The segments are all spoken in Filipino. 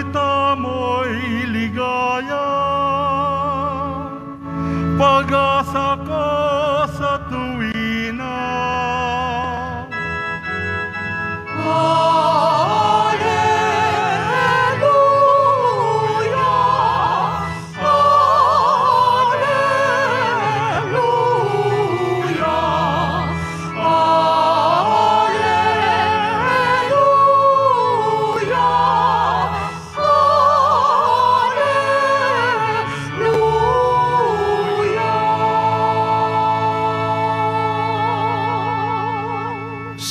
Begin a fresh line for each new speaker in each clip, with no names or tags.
salita mo'y ligaya, pag-asa ko sa tuwina.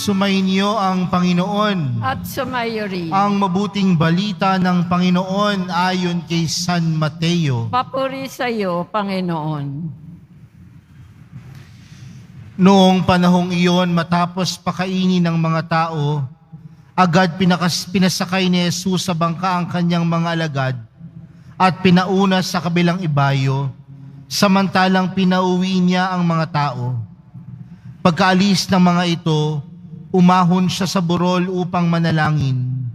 Sumainyo ang Panginoon.
At sumayo rin.
Ang mabuting balita ng Panginoon ayon kay San Mateo.
Papuri sa iyo, Panginoon.
Noong panahong iyon, matapos pakainin ng mga tao, agad pinasakay ni Jesus sa bangka ang kanyang mga alagad at pinauna sa kabilang ibayo, samantalang pinauwi niya ang mga tao. Pagkaalis ng mga ito, umahon siya sa burol upang manalangin.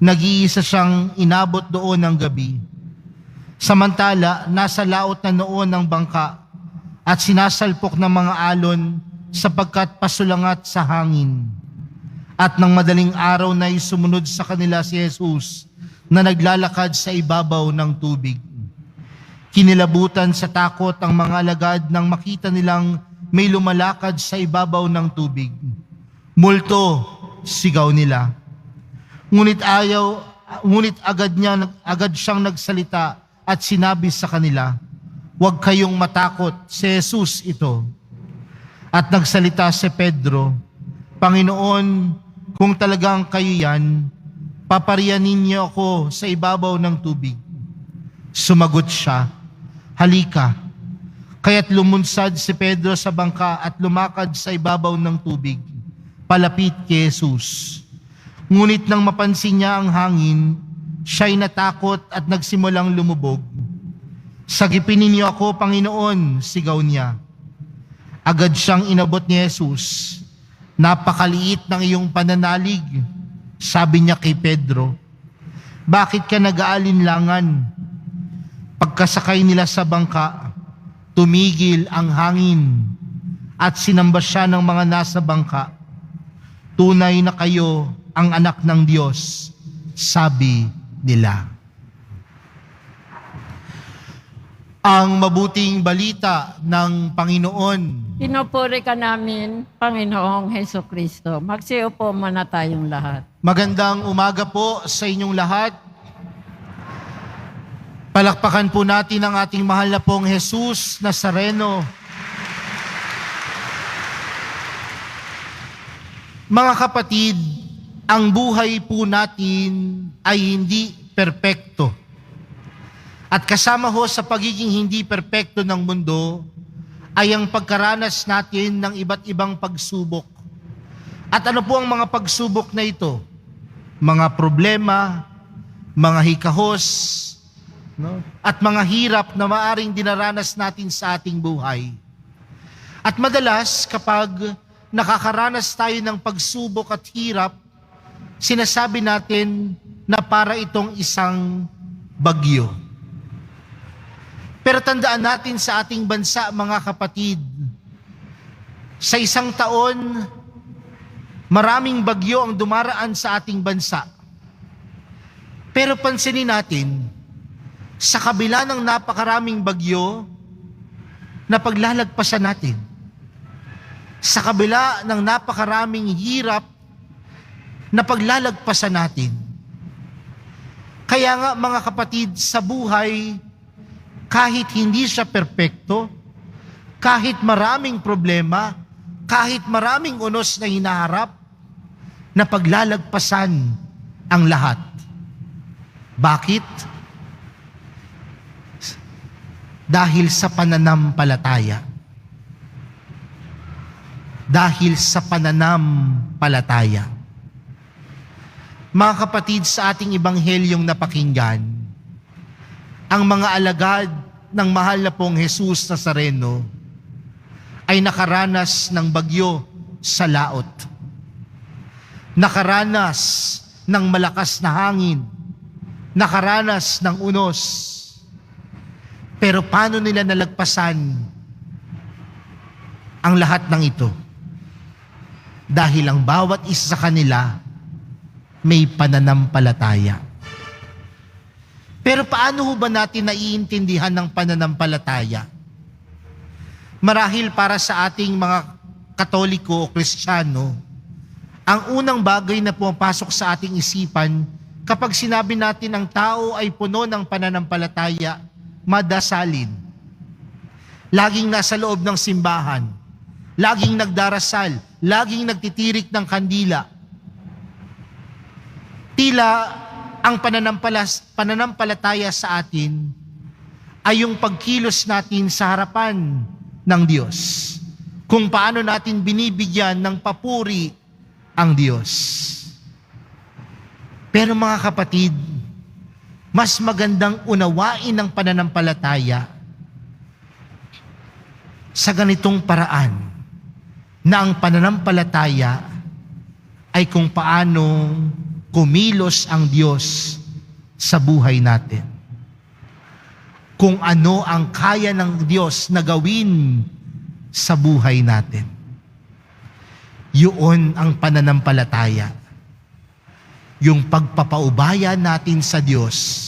Nag-iisa siyang inabot doon ng gabi. Samantala, nasa laot na noon ng bangka at sinasalpok ng mga alon sapagkat pasulangat sa hangin. At nang madaling araw na sumunod sa kanila si Jesus na naglalakad sa ibabaw ng tubig. Kinilabutan sa takot ang mga alagad nang makita nilang may lumalakad sa ibabaw ng tubig. Multo, sigaw nila. Ngunit agad siyang nagsalita at sinabi sa kanila, "Huwag kayong matakot, si Jesus ito." At nagsalita si Pedro, "Panginoon, kung talagang kayo yan, paparianin niyo ako sa ibabaw ng tubig." Sumagot siya, "Halika." Kaya't lumunsad si Pedro sa bangka at lumakad sa ibabaw ng tubig, palapit kay Jesus. Ngunit nang mapansin niya ang hangin, siya'y natakot at nagsimulang lumubog. "Sagipin ninyo ako, Panginoon," sigaw niya. Agad siyang inabot ni Jesus. "Napakaliit ng iyong pananalig," sabi niya kay Pedro. "Bakit ka nag-aalinlangan?" Pagkasakay nila sa bangka, tumigil ang hangin at sinamba siya ng mga nasa bangka. "Tunay na kayo ang anak ng Diyos," sabi nila. Ang mabuting balita ng Panginoon.
Pinupuri ka namin, Panginoong Hesukristo. Magsiupo muna tayong lahat.
Magandang umaga po sa inyong lahat. Palakpakan po natin ang ating mahal na pong Jesus Nazareno. Mga kapatid, ang buhay po natin ay hindi perpekto. At kasama ho sa pagiging hindi perpekto ng mundo ay ang pagkaranas natin ng iba't ibang pagsubok. At ano po ang mga pagsubok na ito? Mga problema, mga hikahos, at mga hirap na maaring dinaranas natin sa ating buhay. At madalas kapag nakakaranas tayo ng pagsubok at hirap, sinasabi natin na para itong isang bagyo. Pero tandaan natin sa ating bansa, mga kapatid, sa isang taon, maraming bagyo ang dumaraan sa ating bansa. Pero pansinin natin, sa kabila ng napakaraming bagyo na paglalagpasan natin, sa kabila ng napakaraming hirap na paglalagpasan natin, kaya nga mga kapatid, sa buhay, kahit hindi siya perpekto, kahit maraming problema, kahit maraming unos na hinaharap, na paglalagpasan ang lahat. Bakit? Dahil sa pananampalataya. Dahil sa pananampalataya. Mga kapatid, sa ating ibanghelyong napakinggan, ang mga alagad ng mahal na pong Jesus Nazareno ay nakaranas ng bagyo sa laot. Nakaranas ng malakas na hangin. nakaranas ng unos. Pero paano nila nalagpasan ang lahat ng ito? Dahil ang bawat isa sa kanila may pananampalataya. Pero paano ho ba natin naiintindihan ng pananampalataya? Marahil para sa ating mga Katoliko o Kristiyano, ang unang bagay na pumapasok sa ating isipan kapag sinabi natin ang tao ay puno ng pananampalataya, madasalin. Laging nasa loob ng simbahan, laging nagdarasal, laging nagtitirik ng kandila. Tila ang pananampalataya sa atin ay yung pagkilos natin sa harapan ng Diyos. Kung paano natin binibigyan ng papuri ang Diyos. Pero mga kapatid, mas magandang unawain ang pananampalataya sa ganitong paraan na ang pananampalataya ay kung paano kumilos ang Diyos sa buhay natin. Kung ano ang kaya ng Diyos na gawin sa buhay natin. Yun ang pananampalataya. Yung pagpapaubaya natin sa Diyos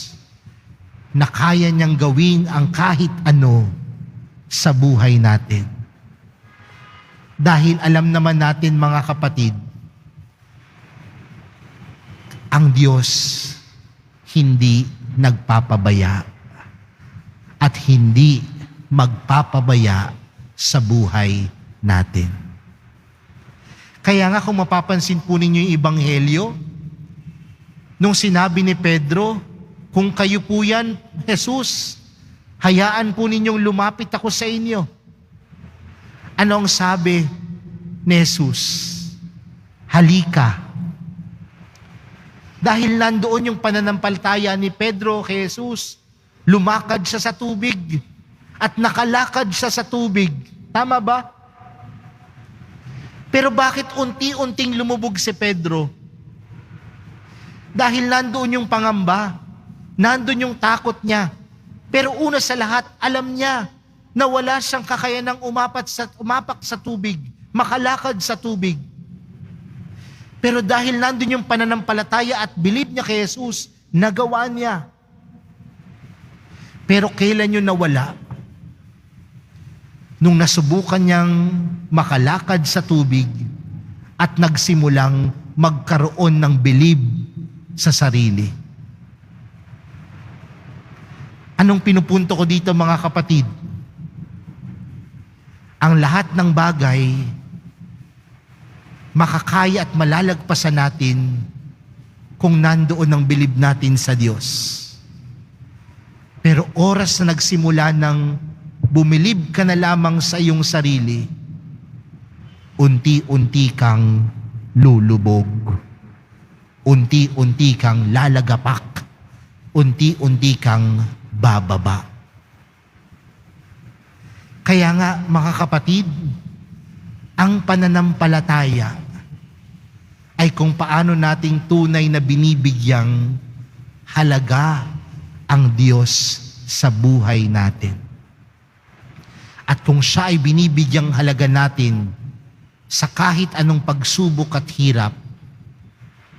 na kaya niyang gawin ang kahit ano sa buhay natin. Dahil alam naman natin mga kapatid, ang Diyos hindi nagpapabaya at hindi magpapabaya sa buhay natin. Kaya nga kung mapapansin po ninyo yung Ebanghelyo, nung sinabi ni Pedro, kung kayo po yan, Jesus, hayaan po ninyong lumapit ako sa inyo. Ano ang sabi ni Jesus? Halika. Dahil nandoon yung pananampalataya ni Pedro kay Jesus, lumakad siya sa tubig at nakalakad siya sa tubig. Tama ba? Pero bakit unti-unting lumubog si Pedro? Dahil nandoon yung pangamba, nandoon yung takot niya. Pero una sa lahat, alam niya na wala siyang kakayanang umapak sa tubig, makalakad sa tubig. Pero dahil nandoon yung pananampalataya at believe niya kay Jesus, nagawa niya. Pero kailan yun nawala? Nung nasubukan niyang makalakad sa tubig at nagsimulang magkaroon ng believe sa sarili. Anong pinupunto ko dito mga kapatid? Ang lahat ng bagay makakaya at malalagpasan natin kung nandoon ang believe natin sa Diyos. Pero oras na nagsimula ng bumilib ka na lamang sa iyong sarili, unti-unti kang lulubog. Unti-unti kang lalagapak. Unti-unti kang bababa. Kaya nga, mga kapatid, ang pananampalataya ay kung paano nating tunay na binibigyang halaga ang Diyos sa buhay natin. At kung siya ay binibigyang halaga natin sa kahit anong pagsubok at hirap,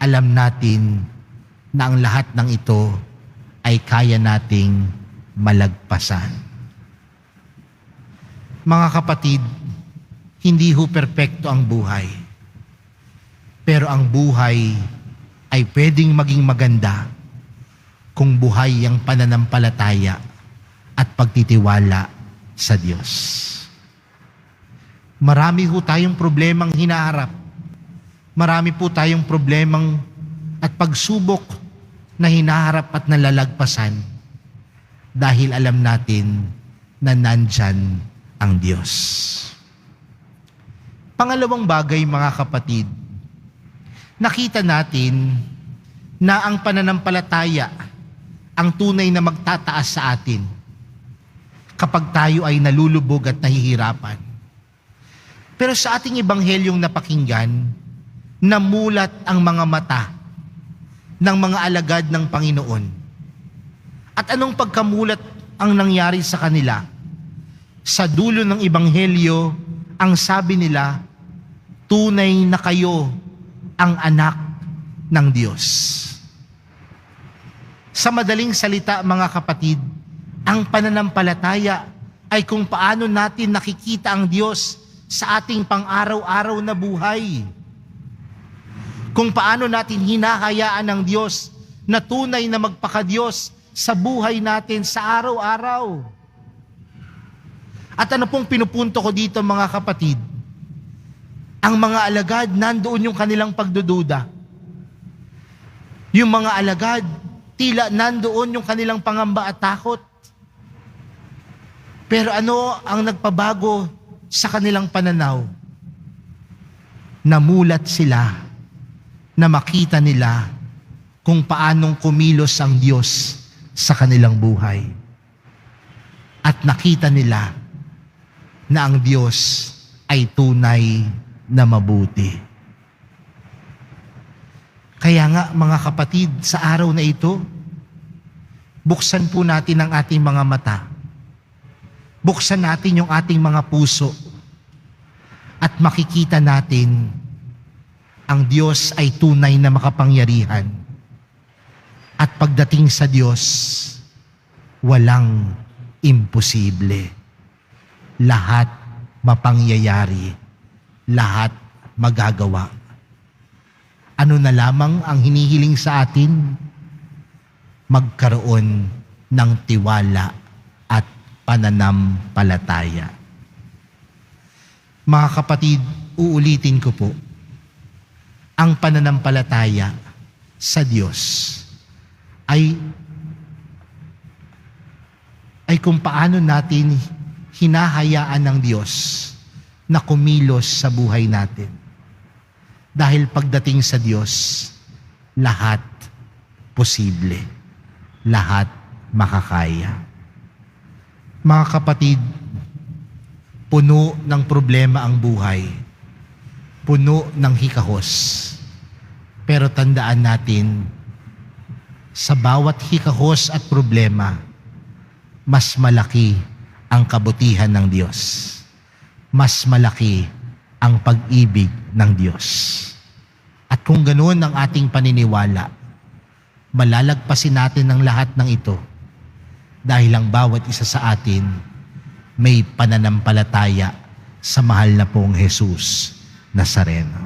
alam natin na ang lahat ng ito ay kaya nating malagpasan. Mga kapatid, hindi ho perpekto ang buhay. Pero ang buhay ay pwedeng maging maganda kung buhay ang pananampalataya at pagtitiwala sa Diyos. Marami ho tayong problemang hinaharap. Marami po tayong problemang at pagsubok na hinaharap at nalalagpasan dahil alam natin na nandyan ang Diyos. Pangalawang bagay mga kapatid, nakita natin na ang pananampalataya ang tunay na magtataas sa atin kapag tayo ay nalulubog at nahihirapan. Pero sa ating ebanghelyong napakinggan, namulat ang mga mata ng mga alagad ng Panginoon At anong pagkamulat ang nangyari sa kanila? Sa dulo ng Ebanghelyo, ang sabi nila, tunay na kayo ang anak ng Diyos. Sa madaling salita, mga kapatid, ang pananampalataya ay kung paano natin nakikita ang Diyos sa ating pang-araw-araw na buhay. Kung paano natin hinahayaan ang Diyos na tunay na magpaka-Diyos sa buhay natin sa araw-araw. At ano pong pinupunto ko dito, mga kapatid? Ang mga alagad, nandoon yung kanilang pagdududa. Yung mga alagad, tila nandoon yung kanilang pangamba at takot. Pero ano ang nagpabago sa kanilang pananaw? Namulat sila na makita nila kung paanong kumilos ang Diyos sa kanilang buhay. At nakita nila na ang Diyos ay tunay na mabuti. Kaya nga, mga kapatid, sa araw na ito, buksan po natin ang ating mga mata. Buksan natin yung ating mga puso at makikita natin ang Diyos ay tunay na makapangyarihan. At pagdating sa Diyos, walang imposible. Lahat mapangyayari. Lahat magagawa. Ano na lamang ang hinihiling sa atin? Magkaroon ng tiwala at pananampalataya. Mga kapatid, uulitin ko po, ang pananampalataya sa Diyos ay kung paano natin hinahayaan ng Diyos na kumilos sa buhay natin. Dahil pagdating sa Diyos, lahat posible. Lahat makakaya. Mga kapatid, puno ng problema ang buhay. Puno ng hikahos. Pero tandaan natin, sa bawat hikahos at problema, mas malaki ang kabutihan ng Diyos. Mas malaki ang pag-ibig ng Diyos. At kung ganoon ang ating paniniwala, malalagpasin natin ang lahat ng ito dahil ang bawat isa sa atin may pananampalataya sa mahal na pong Jesus Nazareno.